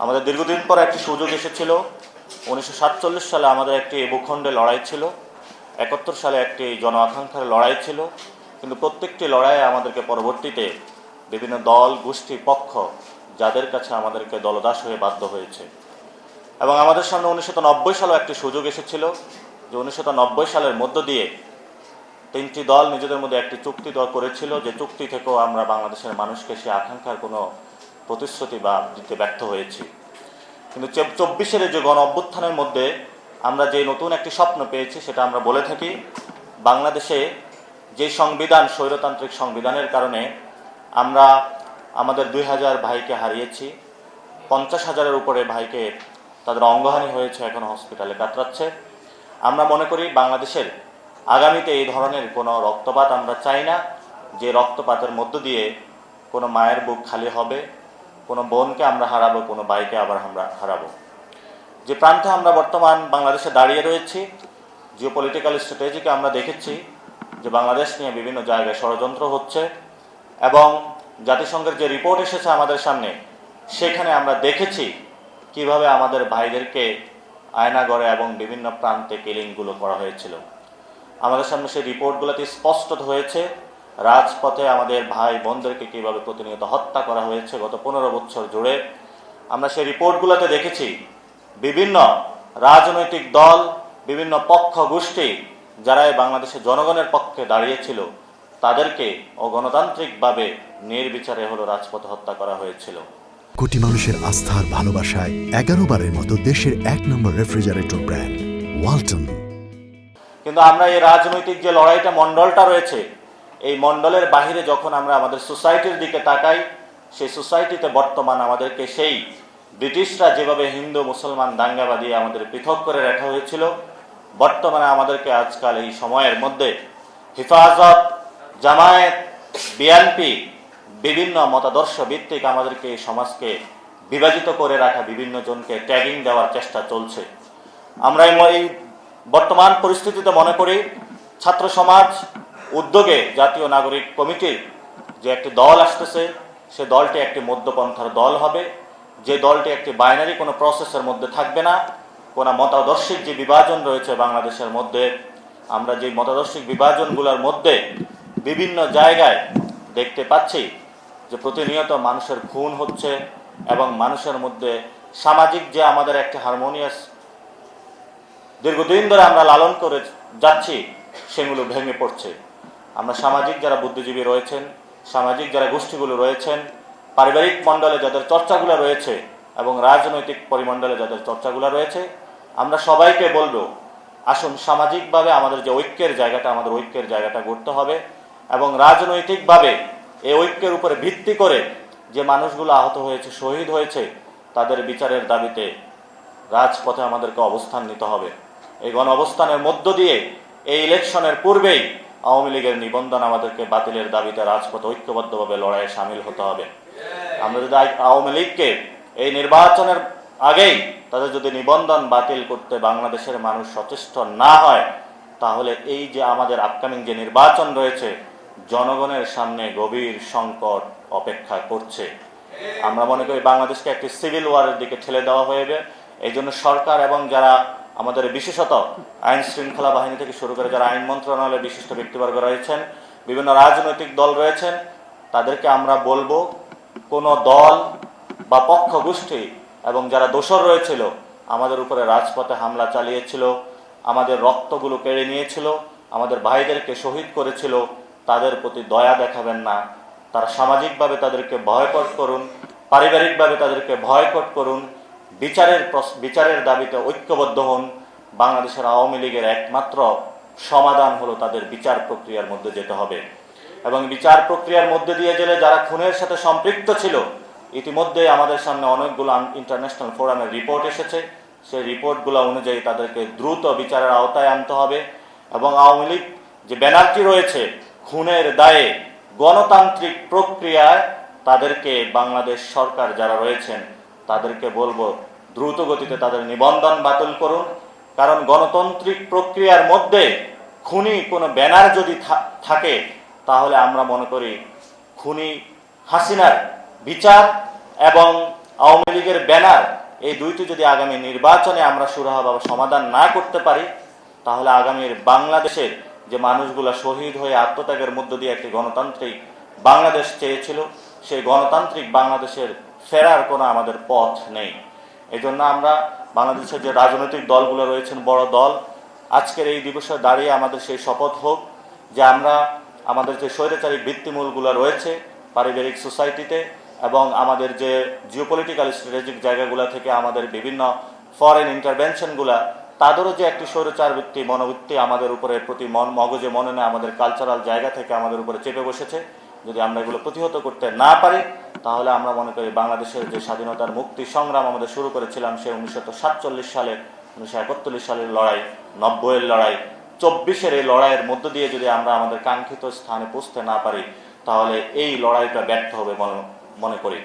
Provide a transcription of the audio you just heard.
আমাদের দীর্ঘদিন পর একটি সুযোগ এসেছিল। 1947 সালে আমাদের একটি ভূখণ্ডে লড়াই ছিল, 71 সালে একটি জন আকাঙ্ক্ষার লড়াই ছিল, কিন্তু প্রত্যেকটি লড়াইয়ে আমাদেরকে পরবর্তীতে বিভিন্ন দল গোষ্ঠী পক্ষ যাদের কাছে আমাদেরকে দলদাস হয়ে বাধ্য হয়েছে। এবং আমাদের সামনে 1990 সালেও একটি সুযোগ এসেছিল যে 1990 সালের মধ্য দিয়ে তিনটি দল নিজেদের মধ্যে একটি চুক্তি করেছিল, যে চুক্তি থেকেও আমরা বাংলাদেশের মানুষকে সে আকাঙ্ক্ষার কোনো প্রতিশ্রুতি বা দিতে ব্যর্থ হয়েছি। কিন্তু 24-এর যে গণ অভ্যুত্থানের মধ্যে আমরা যে নতুন একটি স্বপ্ন পেয়েছি, সেটা আমরা বলে থাকি বাংলাদেশে যে সংবিধান স্বৈরতান্ত্রিক সংবিধানের কারণে আমরা আমাদের 2000 ভাইকে হারিয়েছি, 50,000-এর উপরে ভাইকে তাদের অঙ্গহানি হয়েছে, এখন হসপিটালে কাতরাচ্ছে। আমরা মনে করি বাংলাদেশের আগামীতে এই ধরনের কোনো রক্তপাত আমরা চাই না, যে রক্তপাতের মধ্য দিয়ে কোনো মায়ের বুক খালি হবে, কোনো বোনকে আমরা হারাবো, কোনো ভাইকে আবার আমরা হারাবো। যে প্রান্তে আমরা বর্তমান বাংলাদেশে দাঁড়িয়ে রয়েছি, জিওপলিটিক্যাল স্ট্র্যাটেজিকে আমরা দেখেছি যে বাংলাদেশ নিয়ে বিভিন্ন জায়গায় ষড়যন্ত্র হচ্ছে, এবং জাতিসংঘের যে রিপোর্ট এসেছে আমাদের সামনে, সেখানে আমরা দেখেছি কিভাবে আমাদের ভাইদেরকে আয়নাগড়ে এবং বিভিন্ন প্রান্তে কিলিংগুলো করা হয়েছিল। আমাদের সামনে সেই রিপোর্টগুলোতে স্পষ্ট হয়েছে রাজপথে আমাদের ভাই বোনদেরকে কীভাবে প্রতিনিয়ত হত্যা করা হয়েছে গত 15 বছর জুড়ে। আমরা সেই রিপোর্টগুলোতে দেখেছি বিভিন্ন রাজনৈতিক দল, বিভিন্ন পক্ষ গোষ্ঠী যারা বাংলাদেশের জনগণের পক্ষে দাঁড়িয়েছিল, তাদেরকে অগণতান্ত্রিকভাবে নির্বিচারে রাজপথে হত্যা করা হয়েছিল। কোটি মানুষের আস্থার ভালোবাসায় 11 বারের মতো দেশের 1 নম্বর রেফ্রিজারেটর ব্র্যান্ড ওয়ালটন। কিন্তু আমরা এই রাজনৈতিক যে লড়াইটা মণ্ডলটা রয়েছে, এই মণ্ডলের বাহিরে যখন আমরা আমাদের সোসাইটির দিকে তাকাই, সেই সোসাইটিতে বর্তমান আমাদেরকে সেই ব্রিটিশরা যেভাবে হিন্দু মুসলমান দাঙ্গা বাঁধিয়ে আমাদের পৃথক করে রাখা হয়েছিল, বর্তমানে আমাদেরকে আজকাল এই সময়ের মধ্যে হেফাজত, জামায়াত, বিএনপি বিভিন্ন মতাদর্শ ভিত্তিক আমাদেরকে এই সমাজকে বিভাজিত করে রাখা বিভিন্ন জনকে ট্যাগিং দেওয়ার চেষ্টা চলছে। আমরা এই বর্তমান পরিস্থিতিতে মনে করি ছাত্র সমাজ উদ্যোগে জাতীয় নাগরিক কমিটির যে একটি দল আসতেছে, সে দলটি একটি মধ্যপন্থার দল হবে, যে দলটি একটি বাইনারি কোনো প্রসেসের মধ্যে থাকবে না। কোনো মতাদর্শিক যে বিভাজন রয়েছে বাংলাদেশের মধ্যে, আমরা যে মতাদর্শিক বিভাজনগুলোর মধ্যে বিভিন্ন জায়গায় দেখতে পাচ্ছি যে প্রতিনিয়ত মানুষের খুন হচ্ছে, এবং মানুষের মধ্যে সামাজিক যে আমাদের একটা হারমোনিয়াস দীর্ঘদিন ধরে আমরা লালন করে যাচ্ছি, সেগুলো ভেঙে পড়ছে। আমরা সামাজিক যারা বুদ্ধিজীবী রয়েছেন, সামাজিক যারা গোষ্ঠীগুলো রয়েছেন, পারিবারিক মণ্ডলে যাদের চর্চাগুলো রয়েছে এবং রাজনৈতিক পরিমণ্ডলে যাদের চর্চাগুলো রয়েছে, আমরা সবাইকে বলবো আসুন সামাজিকভাবে আমাদের যে ঐক্যের জায়গাটা, আমাদের ঐক্যের জায়গাটা গড়তে হবে, এবং রাজনৈতিকভাবে এই ঐক্যের উপরে ভিত্তি করে যে মানুষগুলো আহত হয়েছে, শহীদ হয়েছে, তাদের বিচারের দাবিতে রাজপথে আমাদেরকে অবস্থান নিতে হবে। এই গণ অবস্থানের মধ্য দিয়ে এই ইলেকশনের পূর্বেই আওয়ামী লীগের নিবন্ধন আমাদেরকে বাতিলের দাবিতে রাজপথে ঐক্যবদ্ধভাবে লড়াইয়ে সামিল হতে হবে। আমরা যদি আওয়ামী লীগকে এই নির্বাচনের আগেই তাদের যদি নিবন্ধন বাতিল করতে বাংলাদেশের মানুষ সচেষ্ট না হয়, তাহলে এই যে আমাদের আপকামিং যে নির্বাচন রয়েছে, জনগণের সামনে গভীর সংকট অপেক্ষা করছে। আমরা মনে করি বাংলাদেশকে একটি সিভিল ওয়ারের দিকে ঠেলে দেওয়া হবে। এই জন্য সরকার এবং যারা আমাদের বিশেষত আইন শৃঙ্খলা বাহিনী থেকে শুরু করে যারা আইন মন্ত্রণালয়ে বিশিষ্ট ব্যক্তিবর্গ রয়েছেন, বিভিন্ন রাজনৈতিক দল রয়েছেন, তাদেরকে আমরা বলবো কোনো দল বা পক্ষ গোষ্ঠী এবং যারা দোষর রয়েছিল, আমাদের উপরে রাজপথে হামলা চালিয়েছিল, আমাদের রক্তগুলো কেড়ে নিয়েছিল, আমাদের ভাইদেরকে শহীদ করেছিল, তাদের প্রতি দয়া দেখাবেন না। তারা সামাজিকভাবে তাদেরকে বয়কট করুন, পারিবারিকভাবে তাদেরকে বয়কট করুন, বিচারের দাবিতে ঐক্যবদ্ধ হন। বাংলাদেশের আওয়ামী লীগের একমাত্র সমাধান হলো তাদের বিচার প্রক্রিয়ার মধ্যে যেতে হবে, এবং বিচার প্রক্রিয়ার মধ্যে দিয়ে গেলে যারা খুনের সাথে সম্পৃক্ত ছিল, ইতিমধ্যে আমাদের সামনে অনেকগুলো ইন্টারন্যাশনাল ফোরামের রিপোর্ট এসেছে, সেই রিপোর্টগুলো অনুযায়ী তাদেরকে দ্রুত বিচারের আওতায় আনতে হবে। এবং আওয়ামী লীগ যে ব্যানারটি রয়েছে খুনের দায়ে গণতান্ত্রিক প্রক্রিয়ায় তাদেরকে বাংলাদেশ সরকার যারা রয়েছেন তাদেরকে বলবো দ্রুত গতিতে তাদের নিবন্ধন বাতিল করুন। কারণ গণতান্ত্রিক প্রক্রিয়ার মধ্যে খুনি কোনো ব্যানার যদি থাকে, তাহলে আমরা মনে করি খুনি হাসিনার বিচার এবং আওয়ামী লীগের ব্যানার, এই দুইটি যদি আগামী নির্বাচনে আমরা সুরাহাভাবে সমাধান না করতে পারি, তাহলে আগামীর বাংলাদেশের যে মানুষগুলা শহীদ হয়ে আত্মত্যাগের মধ্য দিয়ে একটি গণতান্ত্রিক বাংলাদেশ চেয়েছিল, সেই গণতান্ত্রিক বাংলাদেশের ফেরার কোনো আমাদের পথ নেই। এই জন্য আমরা বাংলাদেশের যে রাজনৈতিক দলগুলো রয়েছেন, বড় দল, আজকের এই দিবসে দাঁড়িয়ে আমাদের সেই শপথ হোক যে আমরা আমাদের যে স্বৈরাচারী ভিত্তিমূলগুলো রয়েছে পারিবারিক সোসাইটিতে এবং আমাদের যে জিওপলিটিক্যাল স্ট্র্যাটেজিক জায়গাগুলো থেকে আমাদের বিভিন্ন ফরেন ইন্টারভেনশনগুলা, তাদেরও যে একটি স্বৈরাচার বৃত্তি মনোবৃত্তি আমাদের উপরে প্রতি মগজে মনে নেয়, আমাদের কালচারাল জায়গা থেকে আমাদের উপরে চেপে বসেছে, যদি আমরা এগুলো প্রতিহত করতে না পারি, তাহলে আমরা মনে করি বাংলাদেশের যে স্বাধীনতার মুক্তি সংগ্রাম আমাদের শুরু করেছিলাম সে 1947 সালে, 1971 সালের লড়াই, 90-এর লড়াই, 24-এর এই লড়াইয়ের মধ্য দিয়ে যদি আমরা আমাদের কাঙ্ক্ষিত স্থানে পৌঁছতে না পারি, তাহলে এই লড়াইটা ব্যর্থ হবে মনে করি।